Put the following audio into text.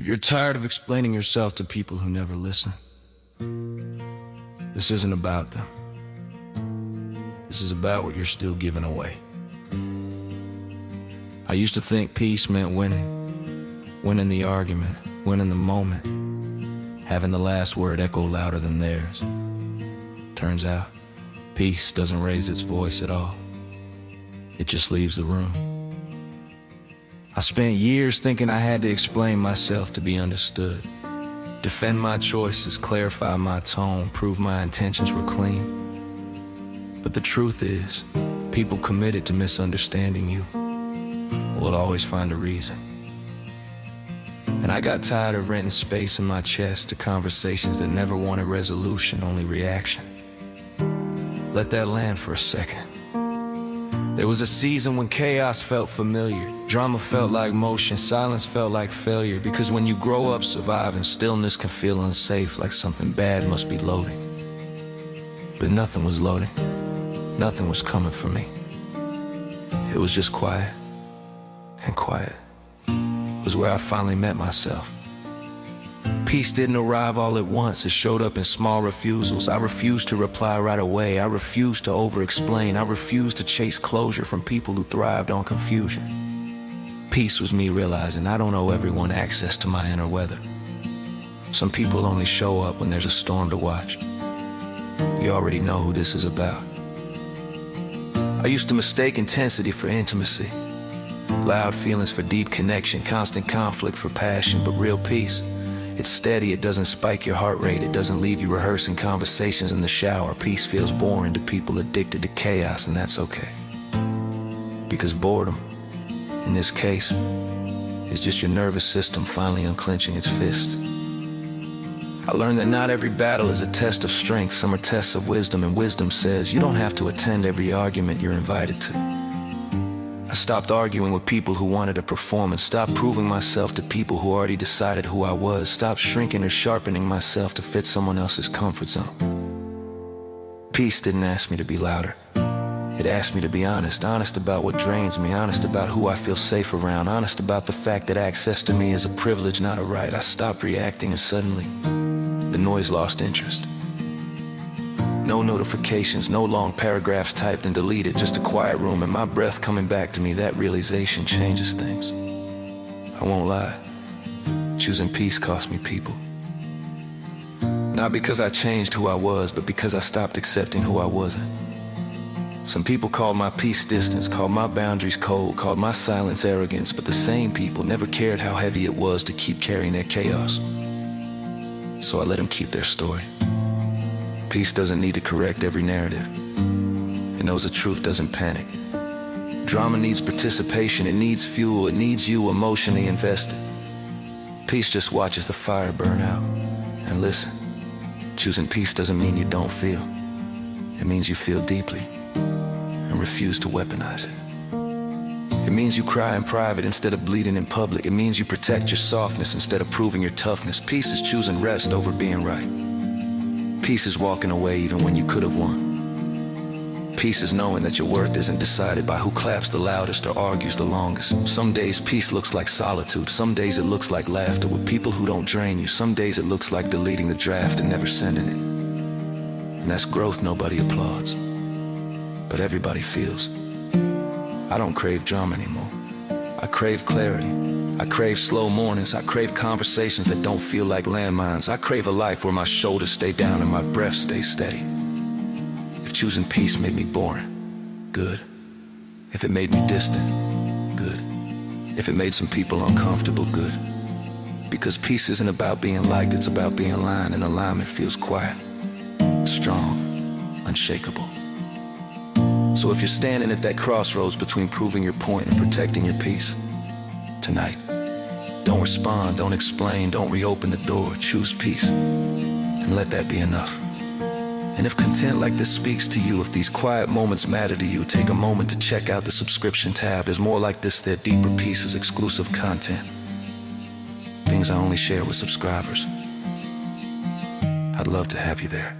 If you're tired of explaining yourself to people who never listen, this isn't about them. This is about what you're still giving away. I used to think peace meant winning the argument, winning the moment, having the last word echo louder than theirs. Turns out, peace doesn't raise its voice at all. It just leaves the room. I spent years thinking I had to explain myself to be understood, defend my choices, clarify my tone, prove my intentions were clean. But the truth is, people committed to misunderstanding you will always find a reason. And I got tired of renting space in my chest to conversations that never wanted resolution, only reaction. Let that land for a second. There was a season when chaos felt familiar, drama felt like motion, silence felt like failure. Because when you grow up surviving, stillness can feel unsafe, like something bad must be loading. But nothing was loading, nothing was coming for me. It was just quiet, and quiet was where I finally met myself. Peace didn't arrive all at once, it showed up in small refusals. I refused to reply right away, I refused to over-explain, I refused to chase closure from people who thrived on confusion. Peace was me realizing I don't owe everyone access to my inner weather. Some people only show up when there's a storm to watch. You already know who this is about. I used to mistake intensity for intimacy, loud feelings for deep connection, constant conflict for passion, but real peace, it's steady, it doesn't spike your heart rate, it doesn't leave you rehearsing conversations in the shower. Peace feels boring to people addicted to chaos, and that's okay. Because boredom, in this case, is just your nervous system finally unclenching its fists. I learned that not every battle is a test of strength, some are tests of wisdom, and wisdom says you don't have to attend every argument you're invited to. I stopped arguing with people who wanted a performance, stopped proving myself to people who already decided who I was, stopped shrinking or sharpening myself to fit someone else's comfort zone. Peace didn't ask me to be louder. It asked me to be honest, honest about what drains me, honest about who I feel safe around, honest about the fact that access to me is a privilege, not a right. I stopped reacting and suddenly, the noise lost interest. No notifications, no long paragraphs typed and deleted, just a quiet room and my breath coming back to me. That realization changes things. I won't lie, choosing peace cost me people. Not because I changed who I was, but because I stopped accepting who I wasn't. Some people called my peace distance, called my boundaries cold, called my silence arrogance, but the same people never cared how heavy it was to keep carrying their chaos. So I let them keep their story. Peace doesn't need to correct every narrative. It knows the truth doesn't panic. Drama needs participation, it needs fuel, it needs you emotionally invested. Peace just watches the fire burn out. And listen, choosing peace doesn't mean you don't feel. It means you feel deeply and refuse to weaponize it. It means you cry in private instead of bleeding in public. It means you protect your softness instead of proving your toughness. Peace is choosing rest over being right. Peace is walking away even when you could have won. Peace is knowing that your worth isn't decided by who claps the loudest or argues the longest. Some days peace looks like solitude, some days it looks like laughter with people who don't drain you. Some days it looks like deleting the draft and never sending it. And that's growth nobody applauds, but everybody feels. I don't crave drama anymore. I crave clarity. I crave slow mornings, I crave conversations that don't feel like landmines. I crave a life where my shoulders stay down and my breath stays steady. If choosing peace made me boring, good. If it made me distant, good. If it made some people uncomfortable, good. Because peace isn't about being liked, it's about being aligned, and alignment feels quiet, strong, unshakable. So if you're standing at that crossroads between proving your point and protecting your peace, tonight, don't respond, don't explain, don't reopen the door. Choose peace, and let that be enough. And if content like this speaks to you, if these quiet moments matter to you, take a moment to check out the subscription tab. There's more like this, there are deeper pieces, exclusive content, things I only share with subscribers. I'd love to have you there.